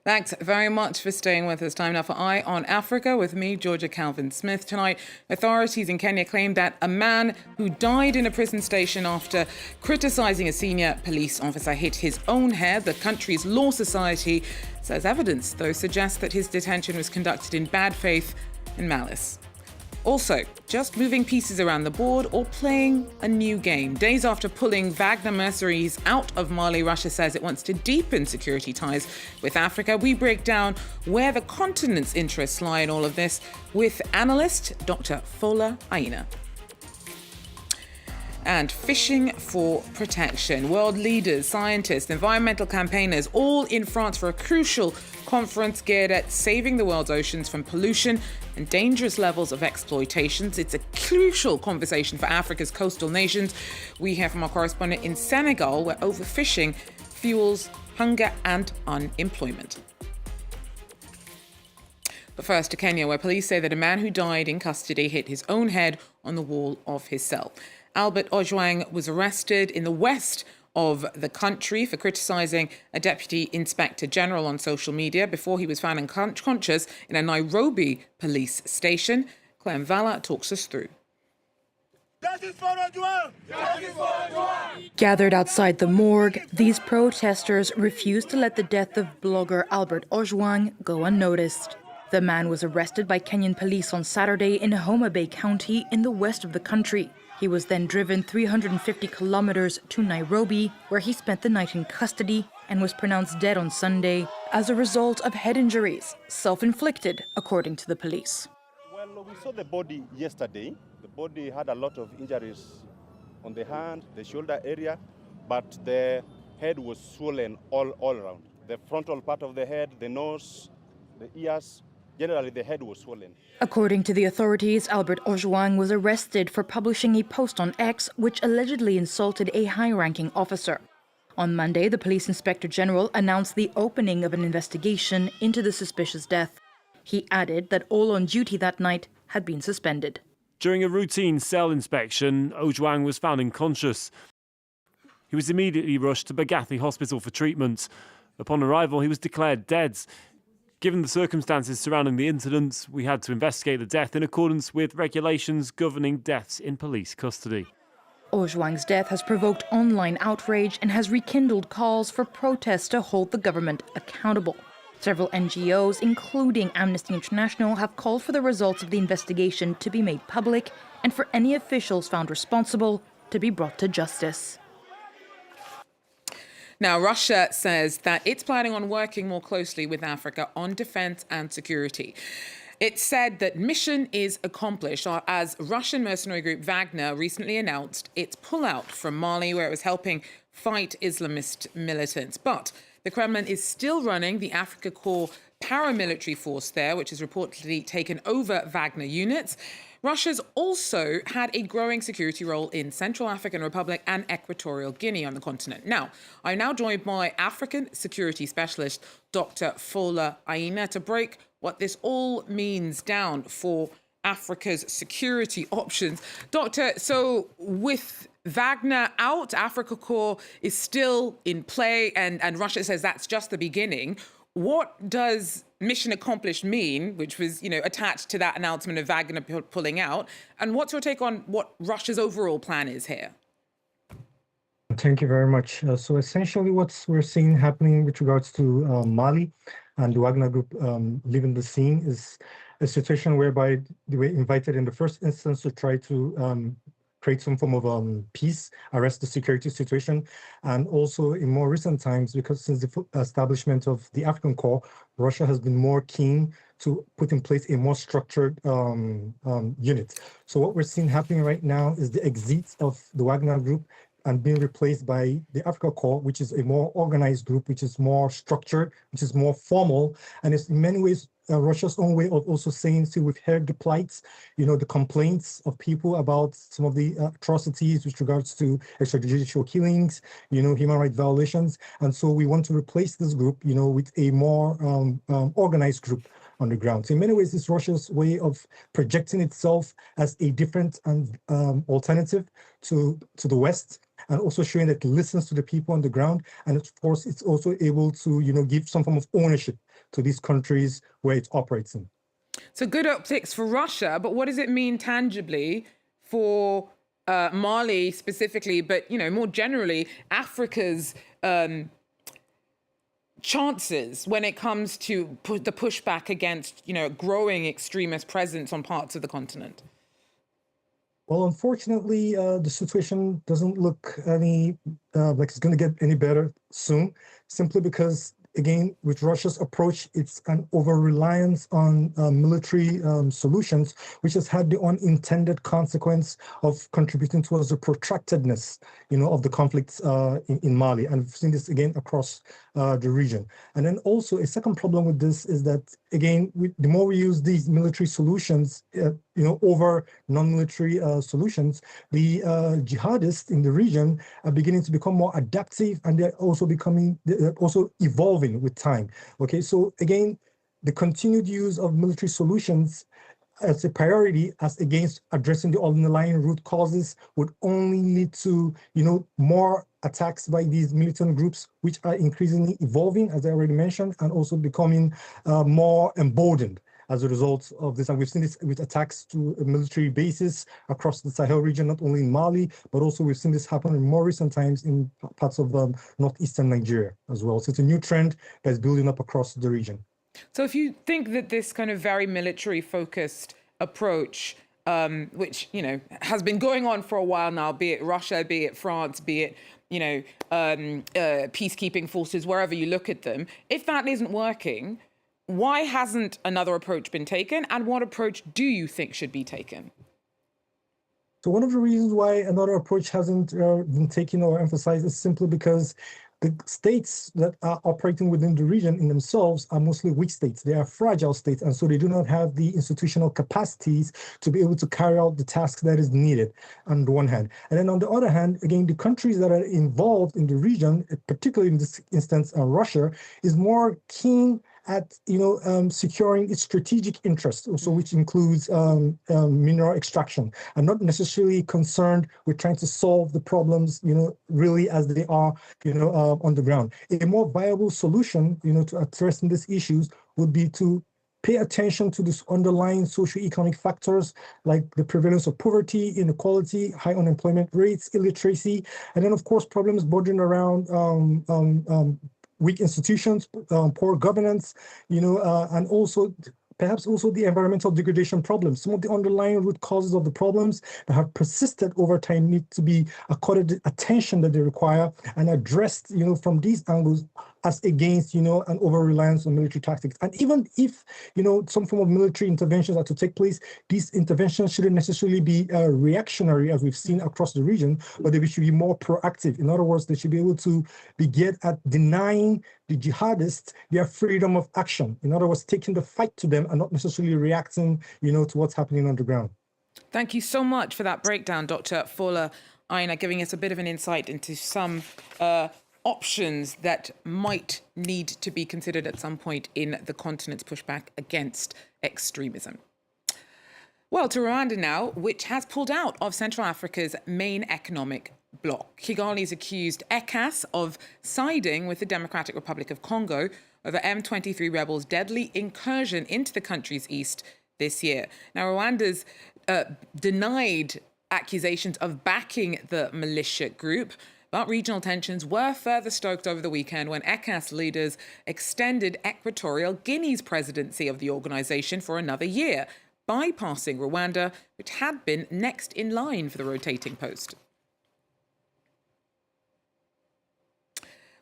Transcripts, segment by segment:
Thanks very much for staying with us. Time now for Eye on Africa with me, Georgia Calvin-Smith. Tonight, authorities in Kenya claim that a man who died in a prison station after criticising a senior police officer hit his own head. The country's law society says evidence, though, suggests that his detention was conducted in bad faith and malice. Also, just moving pieces around the board or playing a new game. Days after pulling Wagner mercenaries out of Mali, Russia says it wants to deepen security ties with Africa. We break down where the continent's interests lie in all of this with analyst Dr. Fola Aina. And fishing for protection. World leaders, scientists, environmental campaigners, all in France for a crucial conference geared at saving the world's oceans from pollution and dangerous levels of exploitation. It's a crucial conversation for Africa's coastal nations. We hear from our correspondent in Senegal, where overfishing fuels hunger and unemployment. But first to Kenya, where police say that a man who died in custody hit his own head on the wall of his cell. Albert Ojwang was arrested in the west of the country for criticising a deputy inspector general on social media before he was found unconscious in a Nairobi police station. Clem Vala talks us through. Gathered outside the morgue, these protesters refused to let the death of blogger Albert Ojwang go unnoticed. The man was arrested by Kenyan police on Saturday in Homa Bay County in the west of the country. He was then driven 350 kilometers to Nairobi, where he spent the night in custody and was pronounced dead on Sunday as a result of head injuries, self-inflicted, according to the police. Well, we saw the body yesterday. The body had a lot of injuries on the hand, the shoulder area, but the head was swollen all around. The frontal part of the head, the nose, the ears. Generally, the head was swollen. According to the authorities, Albert Ojwang was arrested for publishing a post on X which allegedly insulted a high-ranking officer. On Monday, the police inspector general announced the opening of an investigation into the suspicious death. He added that all on duty that night had been suspended. During a routine cell inspection, Ojwang was found unconscious. He was immediately rushed to Bagathi Hospital for treatment. Upon arrival, he was declared dead. Given the circumstances surrounding the incident, we had to investigate the death in accordance with regulations governing deaths in police custody. Ojwang's death has provoked online outrage and has rekindled calls for protests to hold the government accountable. Several NGOs, including Amnesty International, have called for the results of the investigation to be made public and for any officials found responsible to be brought to justice. Now, Russia says that it's planning on working more closely with Africa on defense and security. It said that mission is accomplished as Russian mercenary group Wagner recently announced its pullout from Mali, where it was helping fight Islamist militants. But the Kremlin is still running the Africa Corps paramilitary force there, which has reportedly taken over Wagner units. Russia's also had a growing security role in Central African Republic and Equatorial Guinea on the continent. Now, I'm now joined by African security specialist Dr. Fola Aina to break what this all means down for Africa's security options. Doctor, so with Wagner out, Africa Corps is still in play, and Russia says that's just the beginning. What does mission accomplished mean, which was, attached to that announcement of Wagner pulling out? And what's your take on what Russia's overall plan is here? Thank you very much. So essentially what we're seeing happening with regards to Mali and the Wagner group leaving the scene is a situation whereby they were invited in the first instance to try to create some form of peace, arrest the security situation. And also in more recent times, because since the establishment of the African Corps, Russia has been more keen to put in place a more structured unit. So what we're seeing happening right now is the exit of the Wagner group and being replaced by the Africa Corps, which is a more organized group, which is more structured, which is more formal, and it's in many ways Russia's own way of also saying, see, we've heard the plights, the complaints of people about some of the atrocities with regards to extrajudicial killings, human rights violations. And so we want to replace this group, with a more organized group on the ground. So in many ways, it's Russia's way of projecting itself as a different and alternative to the West. and also showing that it listens to the people on the ground. And of course, it's also able to, give some form of ownership to these countries where it operates in. So good optics for Russia, but what does it mean tangibly for Mali specifically, but more generally, Africa's chances when it comes to the pushback against growing extremist presence on parts of the continent? Well, unfortunately, the situation doesn't look like it's going to get any better soon, simply because, again, with Russia's approach, it's an over-reliance on military solutions, which has had the unintended consequence of contributing towards the protractedness, of the conflicts in Mali. And we've seen this again across the region. And then also a second problem with this is that, again, the more we use these military solutions, over non-military solutions, the jihadists in the region are beginning to become more adaptive, and they're also evolving with time. Okay, so again, the continued use of military solutions as a priority as against addressing the underlying root causes would only lead to, more attacks by these militant groups, which are increasingly evolving, as I already mentioned, and also becoming more emboldened as a result of this. And we've seen this with attacks to military bases across the Sahel region, not only in Mali, but also we've seen this happen in more recent times in parts of northeastern Nigeria as well. So it's a new trend that's building up across the region. So if you think that this kind of very military-focused approach, which, has been going on for a while now, be it Russia, be it France, be it, peacekeeping forces, wherever you look at them, if that isn't working, why hasn't another approach been taken, and what approach do you think should be taken? So one of the reasons why another approach hasn't been taken or emphasized is simply because the states that are operating within the region in themselves are mostly weak states. They are fragile states, and so they do not have the institutional capacities to be able to carry out the task that is needed on the one hand. And then on the other hand, again, the countries that are involved in the region, particularly in this instance, Russia, is more keen at securing its strategic interests, also which includes mineral extraction, and not necessarily concerned with trying to solve the problems, really as they are, on the ground. A more viable solution, to addressing these issues would be to pay attention to these underlying socioeconomic factors like the prevalence of poverty, inequality, high unemployment rates, illiteracy, and then of course problems bordering around weak institutions, poor governance, and also perhaps also the environmental degradation problems. Some of the underlying root causes of the problems that have persisted over time need to be accorded the attention that they require and addressed, from these angles as against, an over-reliance on military tactics. And even if, some form of military interventions are to take place, these interventions shouldn't necessarily be reactionary, as we've seen across the region, but they should be more proactive. In other words, they should be able to begin at denying the jihadists their freedom of action. In other words, taking the fight to them and not necessarily reacting, to what's happening on the ground. Thank you so much for that breakdown, Dr. Fola Aina, giving us a bit of an insight into some options that might need to be considered at some point in the continent's pushback against extremism. Well, to Rwanda now, which has pulled out of Central Africa's main economic bloc. Kigali's accused ECAS of siding with the Democratic Republic of Congo over M23 rebels' deadly incursion into the country's east this year. Now, Rwanda's denied accusations of backing the militia group, but regional tensions were further stoked over the weekend when ECAS leaders extended Equatorial Guinea's presidency of the organization for another year, bypassing Rwanda, which had been next in line for the rotating post.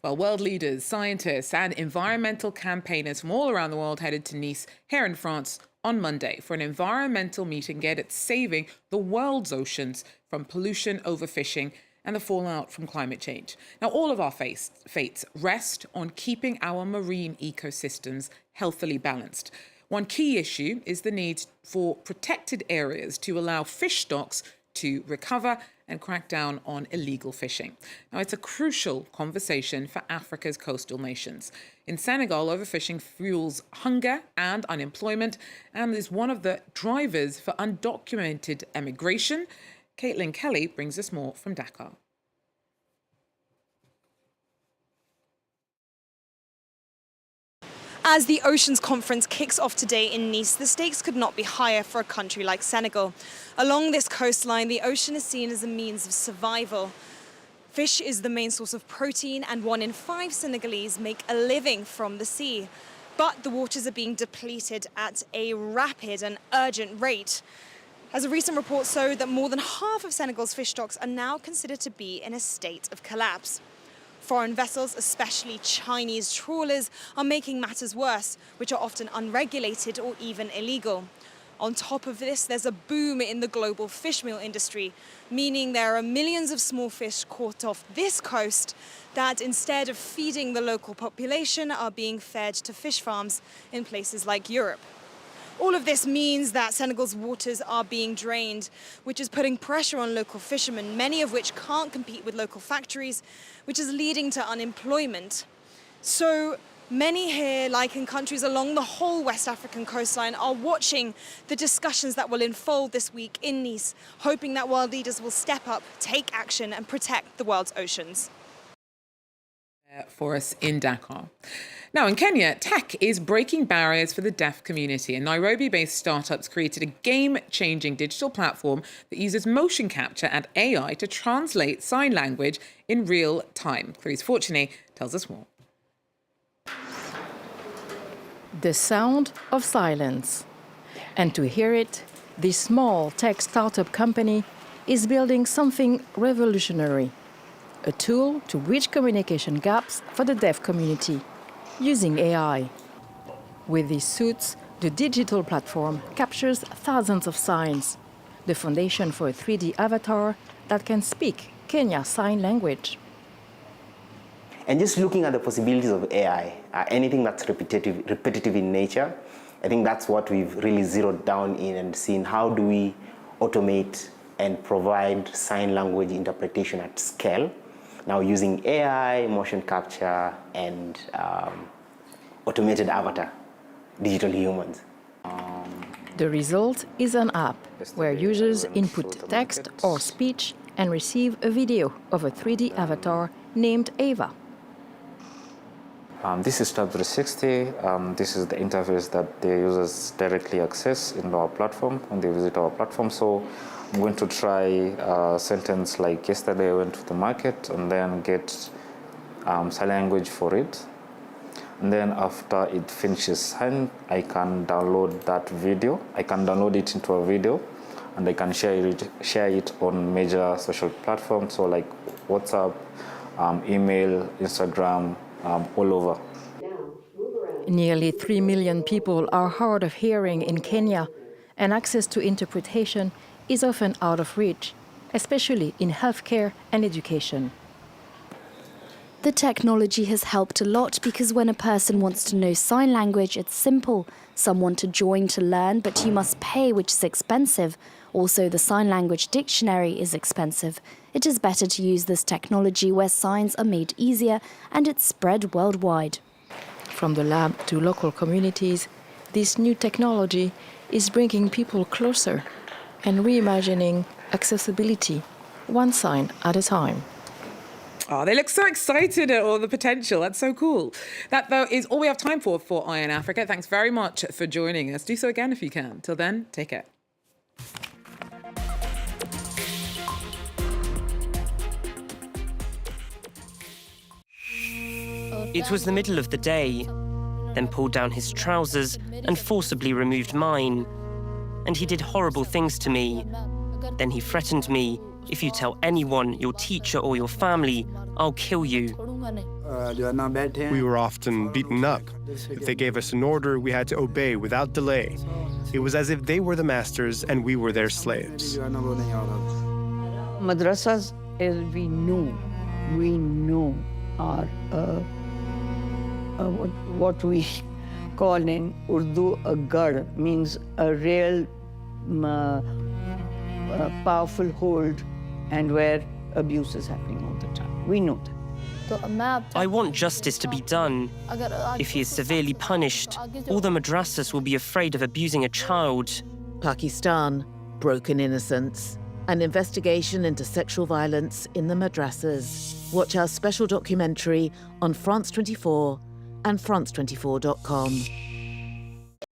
Well, world leaders, scientists, and environmental campaigners from all around the world headed to Nice, here in France, on Monday for an environmental meeting geared at saving the world's oceans from pollution, overfishing, and the fallout from climate change. Now, all of our fates rest on keeping our marine ecosystems healthily balanced. One key issue is the need for protected areas to allow fish stocks to recover and crack down on illegal fishing. Now, it's a crucial conversation for Africa's coastal nations. In Senegal, overfishing fuels hunger and unemployment and is one of the drivers for undocumented emigration. Caitlin Kelly brings us more from Dakar. As the Oceans Conference kicks off today in Nice, the stakes could not be higher for a country like Senegal. Along this coastline, the ocean is seen as a means of survival. Fish is the main source of protein, and 1 in 5 Senegalese make a living from the sea. But the waters are being depleted at a rapid and urgent rate. As a recent report showed that more than half of Senegal's fish stocks are now considered to be in a state of collapse. Foreign vessels, especially Chinese trawlers, are making matters worse, which are often unregulated or even illegal. On top of this, there's a boom in the global fish meal industry, meaning there are millions of small fish caught off this coast that, instead of feeding the local population, are being fed to fish farms in places like Europe. All of this means that Senegal's waters are being drained, which is putting pressure on local fishermen, many of which can't compete with local factories, which is leading to unemployment. So many here, like in countries along the whole West African coastline, are watching the discussions that will unfold this week in Nice, hoping that world leaders will step up, take action and protect the world's oceans. For us in Dakar. Now, in Kenya, tech is breaking barriers for the deaf community, and Nairobi-based startups created a game-changing digital platform that uses motion capture and AI to translate sign language in real time. Clarice Fortuné tells us more. The sound of silence. And to hear it, this small tech startup company is building something revolutionary. A tool to bridge communication gaps for the deaf community, using AI. With these suits, the digital platform captures thousands of signs, the foundation for a 3D avatar that can speak Kenya Sign Language. And just looking at the possibilities of AI, anything that's repetitive in nature, I think that's what we've really zeroed down in and seen how do we automate and provide sign language interpretation at scale. Now using AI, motion capture, and automated avatar, digital humans. The result is an app where users input text or speech and receive a video of a 3D avatar named Ava. This is Tab 360. This is the interface that the users directly access in our platform when they visit our platform. So I'm going to try a sentence like yesterday I went to the market and then get sign language for it. And then after it finishes sign, I can download that video. I can download it into a video and I can share it on major social platforms, so like WhatsApp, email, Instagram, all over. Nearly 3 million people are hard of hearing in Kenya, and access to interpretation is often out of reach, especially in healthcare and education. The technology has helped a lot because when a person wants to know sign language, it's simple. Someone to join to learn, but you must pay, which is expensive. Also, the sign language dictionary is expensive. It is better to use this technology where signs are made easier and it's spread worldwide. From the lab to local communities, this new technology is bringing people closer and reimagining accessibility, one sign at a time. Oh, they look so excited at all the potential. That's so cool. That, though, is all we have time for Eye in Africa. Thanks very much for joining us. Do so again if you can. Till then, take care. It was the middle of the day, then pulled down his trousers and forcibly removed mine. And he did horrible things to me. Then he threatened me, if you tell anyone, your teacher or your family, I'll kill you. We were often beaten up. If they gave us an order, we had to obey without delay. It was as if they were the masters and we were their slaves. Madrasas, as we know are what we call in Urdu a gar, means a real powerful hold and where abuse is happening all the time. We know that. I want justice to be done. If he is severely punished, all the madrasas will be afraid of abusing a child. Pakistan, broken innocence, an investigation into sexual violence in the madrasas. Watch our special documentary on France 24 and France24.com.